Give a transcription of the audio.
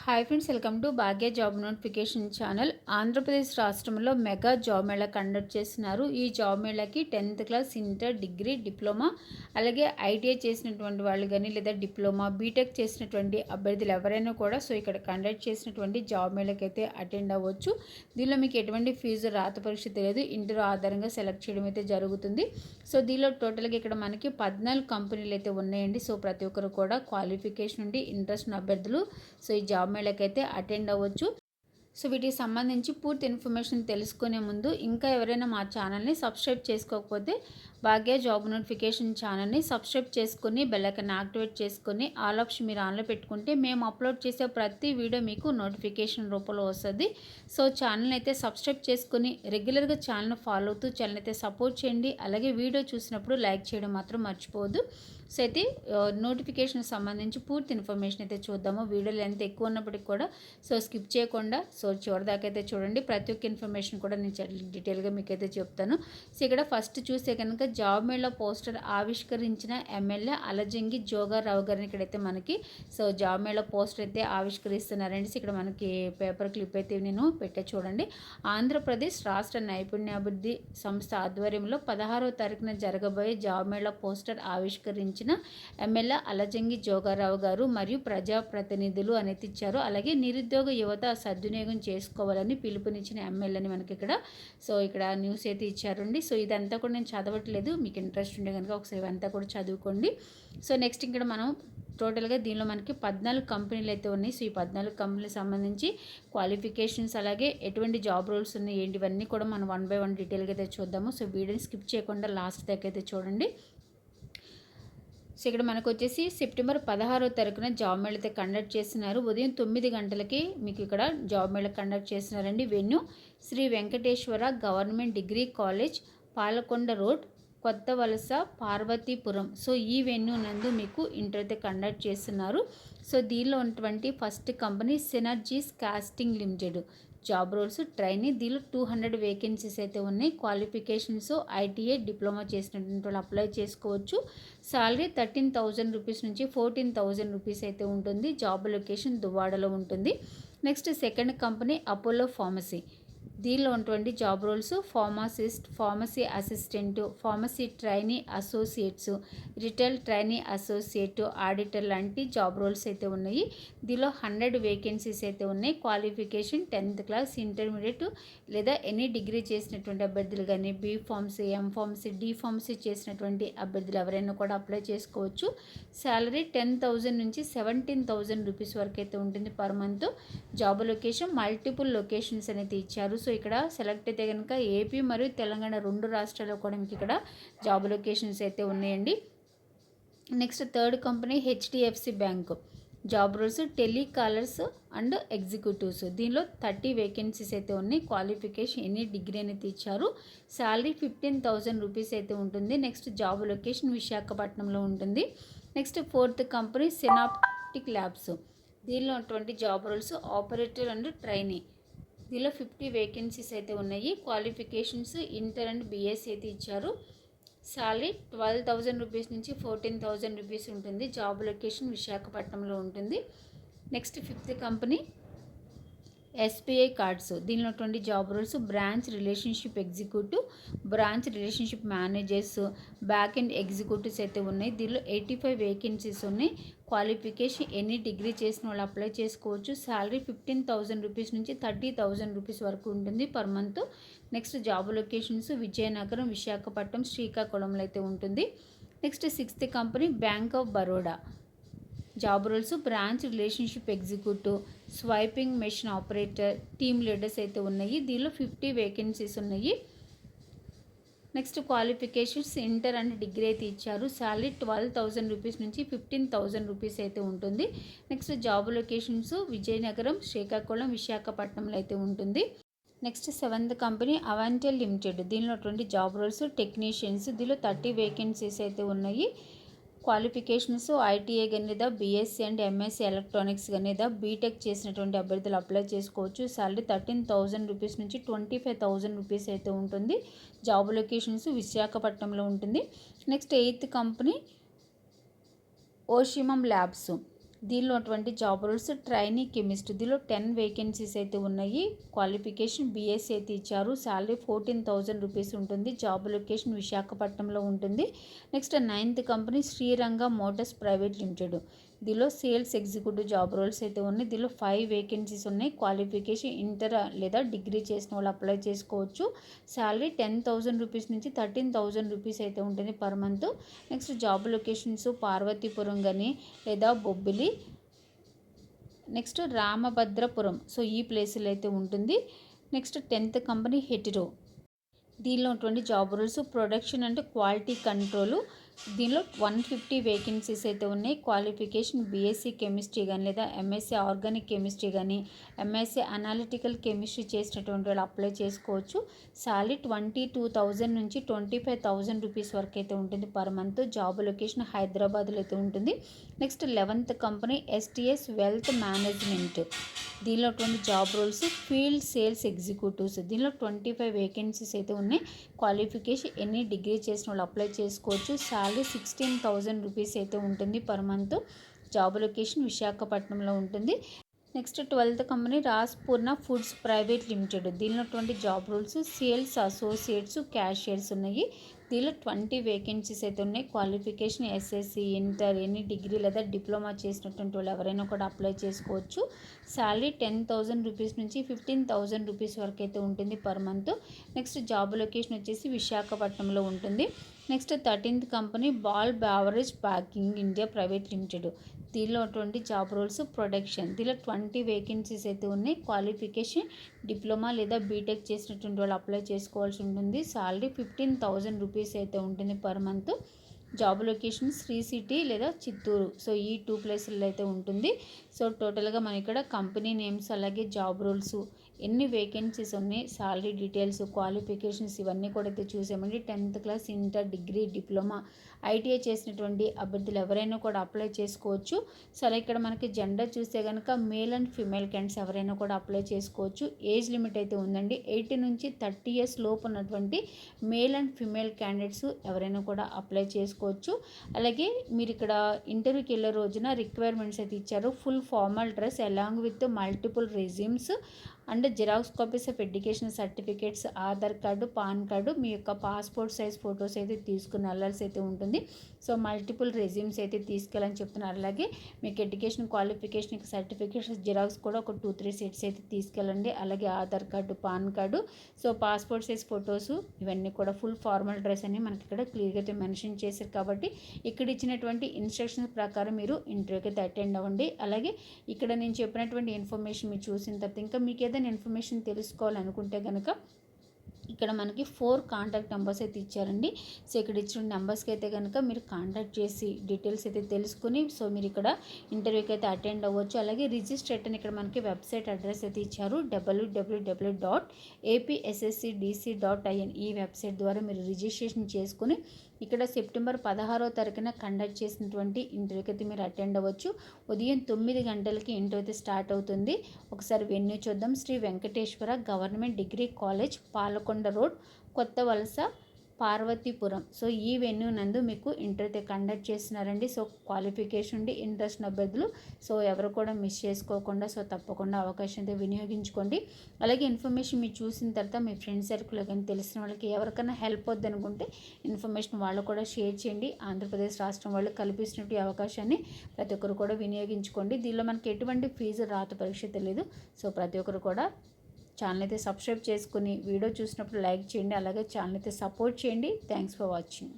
Hi friends, welcome to Bhagya job notification channel. Andhra Pradesh రాష్ట్రంలో mega job mela conduct చేస్తున్నారు. ఈ job మేళాకి 10th class, inter, degree, diploma, అలాగే ITI చేసినటువంటి వాళ్ళు కానీ లేదా డిప్లొమా, బీటెక్ చేసినటువంటి అభ్యర్థులు ఎవరైనా కూడా ఇక్కడ కండక్ట్ చేసినటువంటి జాబ్ మేళాకి అయితే అటెండ్ అవ్వచ్చు. దీనిలో మీకు ఎటువంటి ఫీజు, రాత పరీక్ష తెలియదు, ఇంటర్ ఆధారంగా సెలెక్ట్ చేయడం అయితే జరుగుతుంది. దీనిలో టోటల్గా ఇక్కడ మనకి 14 కంపెనీలు అయితే ఉన్నాయండి. ప్రతి ఒక్కరు కూడా క్వాలిఫికేషన్ ఉండి ఇంట్రెస్ట్ ఉన్న అభ్యర్థులు ఈ జాబ్ మేళకైతే అటెండ్ అవ్వచ్చు. వీటికి సంబంధించి పూర్తి ఇన్ఫర్మేషన్ తెలుసుకునే ముందు ఇంకా ఎవరైనా మా ఛానల్ని సబ్స్క్రైబ్ చేసుకోకపోతే భాగ్య జాబ్ నోటిఫికేషన్ ఛానల్ని సబ్స్క్రైబ్ చేసుకుని బెల్ ఐకాన్ యాక్టివేట్ చేసుకుని ఆల్ ఆప్షన్ మీరు ఆన్లో పెట్టుకుంటే మేము అప్లోడ్ చేసే ప్రతి వీడియో మీకు నోటిఫికేషన్ రూపంలో వస్తుంది. ఛానల్ని అయితే సబ్స్క్రైబ్ చేసుకుని రెగ్యులర్గా ఛానల్ని ఫాలో అవుతూ ఛానల్ అయితే సపోర్ట్ చేయండి. అలాగే వీడియో చూసినప్పుడు లైక్ చేయడం మాత్రం మర్చిపోవద్దు. అయితే నోటిఫికేషన్ సంబంధించి పూర్తి ఇన్ఫర్మేషన్ అయితే చూద్దాము. వీడియో లెంత్ ఎక్కువ ఉన్నప్పటికీ కూడా స్కిప్ చేయకుండా చివరిదాకా అయితే చూడండి. ప్రతి ఒక్క ఇన్ఫర్మేషన్ కూడా నేను డీటెయిల్గా మీకైతే చెప్తాను. ఇక్కడ ఫస్ట్ చూస్తే కనుక జాబ్ మేళా పోస్టర్ ఆవిష్కరించిన ఎమ్మెల్యే అలజంగి జోగారావు గారిని ఇక్కడైతే మనకి జాబ్ మేళా పోస్టర్ అయితే ఆవిష్కరిస్తున్నారండి. ఇక్కడ మనకి పేపర్ క్లిప్ అయితే నేను పెట్టే చూడండి. ఆంధ్రప్రదేశ్ రాష్ట్ర నైపుణ్యాభివృద్ధి సంస్థ ఆధ్వర్యంలో 16వ తారీఖున జరగబోయే జాబ్ మేళా పోస్టర్ ఆవిష్కరించి ఎమ్మెల్యే అలజంగి జోగారావు గారు మరియు ప్రజాప్రతినిధులు అనేది ఇచ్చారు. అలాగే నిరుద్యోగ యువత సద్వినియోగం చేసుకోవాలని పిలుపునిచ్చిన ఎమ్మెల్యేని మనకి ఇక్కడ న్యూస్ అయితే ఇచ్చారండి. ఇదంతా కూడా నేను చదవట్లేదు, మీకు ఇంట్రెస్ట్ ఉండే కనుక ఒకసారి ఇవంతా కూడా చదువుకోండి. నెక్స్ట్ ఇక్కడ మనం టోటల్గా దీనిలో మనకి 14 కంపెనీలు అయితే ఉన్నాయి. ఈ 14 కంపెనీలకు సంబంధించి క్వాలిఫికేషన్స్ అలాగే ఎటువంటి జాబ్ రోల్స్ ఉన్నాయి ఏంటివన్నీ కూడా మనం 1 by 1 డీటెయిల్గా అయితే చూద్దాము. వీడియోని స్కిప్ చేయకుండా లాస్ట్ దాకా అయితే చూడండి. ఇక్కడ మనకు వచ్చేసి సెప్టెంబర్ 16వ తారీఖున జాబ్ మేళా అయితే కండక్ట్ చేస్తున్నారు. ఉదయం 9 గంటలకి మీకు ఇక్కడ జాబ్ మేళా కండక్ట్ చేస్తున్నారండి. Venue Sri Venkateswara government degree college, Palakonda road, Kothavalasa, Parvathipuram. ఈ వెన్యూ నందు మీకు ఇంటర్ అయితే కండక్ట్ చేస్తున్నారు. దీనిలో ఉన్నటువంటి first company Synergies Casting Limited. Job roles trainee. దీనిలో 200 వేకెన్సీస్ అయితే ఉన్నాయి. క్వాలిఫికేషన్స్ ఐటీఐ, డిప్లొమా చేసినటువంటి వాళ్ళు అప్లై చేసుకోవచ్చు. సాలరీ 13,000 రూపీస్ నుంచి 14,000 రూపీస్ అయితే ఉంటుంది. జాబ్ లొకేషన్ దువ్వాడలో ఉంటుంది. Next second company Apollo Pharmacy. దీనిలో ఉన్నటువంటి job roles pharmacist, pharmacy assistant, pharmacy trainee associates, retail trainee associate, auditor లాంటి జాబ్ రోల్స్ అయితే ఉన్నాయి. దీనిలో 100 వేకెన్సీస్ అయితే ఉన్నాయి. క్వాలిఫికేషన్ 10th క్లాస్, ఇంటర్మీడియట్ లేదా ఎనీ డిగ్రీ చేసినటువంటి అభ్యర్థులు కానీ B pharmacy, M pharmacy, D pharmacy చేసినటువంటి అభ్యర్థులు ఎవరైనా కూడా అప్లై చేసుకోవచ్చు. శాలరీ 10,000 నుంచి 17,000 రూపీస్ వరకు అయితే ఉంటుంది per month. Job location multiple locations అనేది ఇచ్చారు. ఇక్కడ సెలెక్ట్ అయితే కనుక ఏపీ మరియు తెలంగాణ 2 రాష్ట్రాల్లో కూడా మీకు ఇక్కడ జాబ్ లొకేషన్స్ అయితే ఉన్నాయండి. Next third company HDFC bank. Job roles telecallers and executives. దీనిలో 30 వేకెన్సీస్ అయితే ఉన్నాయి. క్వాలిఫికేషన్ ఎనీ డిగ్రీ అనేది ఇచ్చారు. శాలరీ 15,000 రూపీస్ అయితే ఉంటుంది. నెక్స్ట్ జాబ్ లొకేషన్ విశాఖపట్నంలో ఉంటుంది. Next fourth company Synaptic Labs. దీనిలో ఉన్నటువంటి job roles operator and trainee. దీనిలో 50 వేకెన్సీస్ అయితే ఉన్నాయి. క్వాలిఫికేషన్స్ ఇంటర్ అండ్ బీఎస్సీ అయితే ఇచ్చారు. శాలరీ 12,000 రూపీస్ నుంచి 14,000 రూపీస్ ఉంటుంది. జాబ్ లొకేషన్ విశాఖపట్నంలో ఉంటుంది. Next fifth company SBI cards. దీనిలో 20 job roles branch relationship executive, branch relationship managers, back and executives అయితే ఉన్నాయి. దీనిలో 85 వేకెన్సీస్ ఉన్నాయి. క్వాలిఫికేషన్ ఎనీ డిగ్రీ చేసిన వాళ్ళు అప్లై చేసుకోవచ్చు. శాలరీ 15,000 రూపీస్ నుంచి 30,000 రూపీస్ వరకు ఉంటుంది per month. Next job locations Vizianagaram, Visakhapatnam, శ్రీకాకుళంలో అయితే ఉంటుంది. Next sixth company bank of Baroda. Job roles branch relationship executive, swiping machine operator, team leaders అయితే ఉన్నాయి. దీనిలో 50 వేకెన్సీస్ ఉన్నాయి. Next qualifications inter and degree అయితే ఇచ్చారు. శాలరీ 12,000 రూపీస్ నుంచి 15,000 రూపీస్ అయితే ఉంటుంది. Next job locations Vizianagaram, Srikakulam, విశాఖపట్నంలో అయితే ఉంటుంది. Next seventh company Avantel limited. దీనిలో 20 జాబ్ రోల్స్ టెక్నీషియన్స్. దీనిలో 30 వేకెన్సీస్ అయితే ఉన్నాయి. క్వాలిఫికేషన్స్ ఐటీఐ కానీ లేదా బీఎస్సీ అండ్ ఎంఎస్సీ ఎలక్ట్రానిక్స్ కానీ లేదా బీటెక్ చేసినటువంటి అభ్యర్థులు అప్లై చేసుకోవచ్చు. శాలరీ 13,000 రూపీస్ నుంచి 25,000 రూపీస్ అయితే ఉంటుంది. జాబ్ లొకేషన్స్ విశాఖపట్నంలో ఉంటుంది. నెక్స్ట్ ఎయిత్ కంపెనీ ఓషిమమ్ ల్యాబ్స్. దీనిలో అటువంటి జాబ్ రోల్స్ ట్రైనీ కెమిస్ట్, దీనిలో 10 వేకెన్సీస్ అయితే ఉన్నాయి. క్వాలిఫికేషన్ బీఎస్సీ అయితే ఇచ్చారు. శాలరీ 14,000 రూపీస్ ఉంటుంది. జాబ్ లొకేషన్ విశాఖపట్నంలో ఉంటుంది. Next 9th company Sriranga Motors private limited, దీనిలో సేల్స్ ఎగ్జిక్యూటివ్ జాబ్ రోల్స్ అయితే ఉన్నాయి. దీనిలో 5 వేకెన్సీస్ ఉన్నాయి. క్వాలిఫికేషన్ ఇంటర్ లేదా డిగ్రీ చేసిన వాళ్ళు అప్లై చేసుకోవచ్చు. శాలరీ 10,000 రూపీస్ నుంచి 13,000 రూపీస్ అయితే ఉంటుంది per month. Next job locations Parvathipuram కానీ లేదా బొబ్బిలి, నెక్స్ట్ రామభద్రపురం, సో ఈ ప్లేసులు అయితే ఉంటుంది. నెక్స్ట్ 10th కంపెనీ హెటిరో, దీనిలో ఉన్నటువంటి జాబ్ రోల్స్ ప్రొడక్షన్ అంటే క్వాలిటీ కంట్రోల్, దీనిలో 150 వేకెన్సీస్ అయితే ఉన్నాయి. క్వాలిఫికేషన్ బీఎస్సీ కెమిస్ట్రీ కానీ లేదా ఎంఎస్సీ ఆర్గానిక్ కెమిస్ట్రీ కానీ ఎంఎస్సీ అనాలిటికల్ కెమిస్ట్రీ చేసినటువంటి వాళ్ళు అప్లై చేసుకోవచ్చు. శాలరీ 22,000 నుంచి 25,000 రూపీస్ వరకు అయితే ఉంటుంది పర్ మంత్. జాబ్ లొకేషన్ హైదరాబాద్లో అయితే ఉంటుంది. Next 11th company STS wealth management, దీనిలో అటువంటి job roles field sales executives, దీనిలో 25 వేకెన్సీస్ అయితే ఉన్నాయి. క్వాలిఫికేషన్ ఎనీ డిగ్రీ చేసిన వాళ్ళు అప్లై చేసుకోవచ్చు. శాలరీ 16,000 రూపీస్ అయితే ఉంటుంది పర్ మంత్. జాబ్ లొకేషన్ విశాఖపట్నంలో ఉంటుంది. నెక్స్ట్ 12th కంపెనీ రాస్పూర్ణ ఫుడ్స్ ప్రైవేట్ లిమిటెడ్, దీనిలో 20 job roles sales associates cashiers ఉన్నాయి. దీనిలో 20 వేకెన్సీస్ అయితే ఉన్నాయి. Qualification SSC inter any degree లేదా డిప్లొమా చేసినటువంటి వాళ్ళు ఎవరైనా కూడా అప్లై చేసుకోవచ్చు. శాలరీ 10,000 రూపీస్ నుంచి 15,000 రూపీస్ వరకు అయితే ఉంటుంది per month. Next job location వచ్చేసి విశాఖపట్నంలో ఉంటుంది. Next 13th company ball beverage packing India private limited, దీనిలో అటువంటి జాబ్ రోల్స్ ప్రొడక్షన్, దీనిలో 20 వేకెన్సీస్ అయితే ఉన్నాయి. క్వాలిఫికేషన్ డిప్లొమా లేదా బీటెక్ చేసినటువంటి వాళ్ళు అప్లై చేసుకోవాల్సి ఉంటుంది. శాలరీ 15,000 రూపీస్ అయితే ఉంటుంది per month. Job location Sri City లేదా చిత్తూరు, సో ఈ 2 ప్లేసుల్లో అయితే ఉంటుంది. సో టోటల్గా మన ఇక్కడ కంపెనీ నేమ్స్ అలాగే జాబ్ రోల్స్ ఎన్ని వేకెన్సీస్ ఉన్నాయి, శాలరీ డీటెయిల్స్, క్వాలిఫికేషన్స్ ఇవన్నీ కూడా అయితే చూసామండి. 10th class inter degree diploma ITI చేసినటువంటి అభ్యర్థులు ఎవరైనా కూడా అప్లై చేసుకోవచ్చు. సరే ఇక్కడ మనకి జెండర్ చూస్తే కనుక మేల్ అండ్ ఫిమేల్ క్యాండిడేట్స్ ఎవరైనా కూడా అప్లై చేసుకోవచ్చు. ఏజ్ లిమిట్ అయితే ఉందండి. 18 నుంచి 30 ఇయర్స్ లోపు ఉన్నటువంటి మేల్ అండ్ ఫిమేల్ క్యాండిడేట్స్ ఎవరైనా కూడా అప్లై చేసుకోవచ్చు. అలాగే మీరు ఇక్కడ ఇంటర్వ్యూకి వెళ్ళే రోజున రిక్వైర్మెంట్స్ అయితే ఇచ్చారు. Full formal dress along with multiple resumes and xerox copies of education certificates, Aadhaar card, PAN card, మీ యొక్క పాస్పోర్ట్ సైజ్ ఫొటోస్ అయితే తీసుకుని వెళ్ళాల్సి అయితే ఉంటుంది. సో మల్టిపుల్ రెజ్యూమ్స్ అయితే తీసుకెళ్ళని చెప్తున్నారు. అలాగే మీకు ఎడ్యుకేషన్ క్వాలిఫికేషన్ సర్టిఫికేట్స్ జిరాక్స్ కూడా ఒక 2-3 సెట్స్ అయితే తీసుకెళ్ళండి. అలాగే Aadhaar card, PAN card, so passport size photos ఇవన్నీ కూడా ఫుల్ ఫార్మల్ డ్రెస్ అని మనకి ఇక్కడ క్లియర్గా అయితే మెన్షన్ చేశారు. కాబట్టి ఇక్కడ ఇచ్చినటువంటి ఇన్స్ట్రక్షన్స్ ప్రకారం మీరు ఇంటర్వ్యూకి అయితే అటెండ్ అవ్వండి. అలాగే ఇక్కడ నేను చెప్పినటువంటి ఇన్ఫర్మేషన్ మీరు చూసిన తర్వాత ఇంకా మీకు ఏదైనా ఇన్ఫర్మేషన్ తెలుసుకోవాలనుకుంటే కనుక ఇక్కడ మనకి 4 కాంటాక్ట్ నెంబర్స్ అయితే ఇచ్చారండి. సో ఇక్కడ ఇచ్చిన నెంబర్స్కి అయితే కనుక మీరు కాంటాక్ట్ చేసి డీటెయిల్స్ అయితే తెలుసుకుని సో మీరు ఇక్కడ ఇంటర్వ్యూకి అయితే అటెండ్ అవ్వచ్చు. అలాగే రిజిస్ట్రేట్ అని ఇక్కడ మనకి వెబ్సైట్ అడ్రస్ అయితే ఇచ్చారు. www.apsscdc.in ఈ వెబ్సైట్ ద్వారా మీరు రిజిస్ట్రేషన్ చేసుకుని ఇక్కడ సెప్టెంబర్ 16వ తారీఖున కండక్ట్ చేసినటువంటి ఇంటర్వ్యూకి అయితే మీరు అటెండ్ అవ్వచ్చు. ఉదయం 9 గంటలకి ఇంటర్వ్యూ అయితే స్టార్ట్ అవుతుంది. ఒకసారి వెన్యూ చూద్దాం. Sri Venkateswara government degree college, Palakonda road, Kothavalasa, Parvathipuram. So ఈ వెన్యూ నందు మీకు ఇంటర్వ్యూ కండక్ట్ చేస్తున్నారండి. సో క్వాలిఫికేషన్ ఉండి ఇంట్రెస్ట్ అభ్యర్థులు సో ఎవరు కూడా మిస్ చేసుకోకుండా సో తప్పకుండా అవకాశం అయితే వినియోగించుకోండి. అలాగే ఇన్ఫర్మేషన్ మీరు చూసిన తర్వాత మీ ఫ్రెండ్స్ సర్కిల్లో కానీ తెలిసిన వాళ్ళకి ఎవరికైనా హెల్ప్ వద్దు అనుకుంటే ఇన్ఫర్మేషన్ వాళ్ళు కూడా షేర్ చేయండి. ఆంధ్రప్రదేశ్ రాష్ట్రం వాళ్ళు కల్పిస్తున్న అవకాశాన్ని ప్రతి ఒక్కరు కూడా వినియోగించుకోండి. దీనిలో మనకి ఎటువంటి ఫీజు రాత పరీక్ష తెలియదు. సో ప్రతి ఒక్కరు కూడా ఛానల్ అయితే సబ్స్క్రైబ్ చేసుకుని వీడియో చూసినప్పుడు లైక్ చేయండి. అలాగే ఛానల్ అయితే సపోర్ట్ చేయండి. Thanks for watching.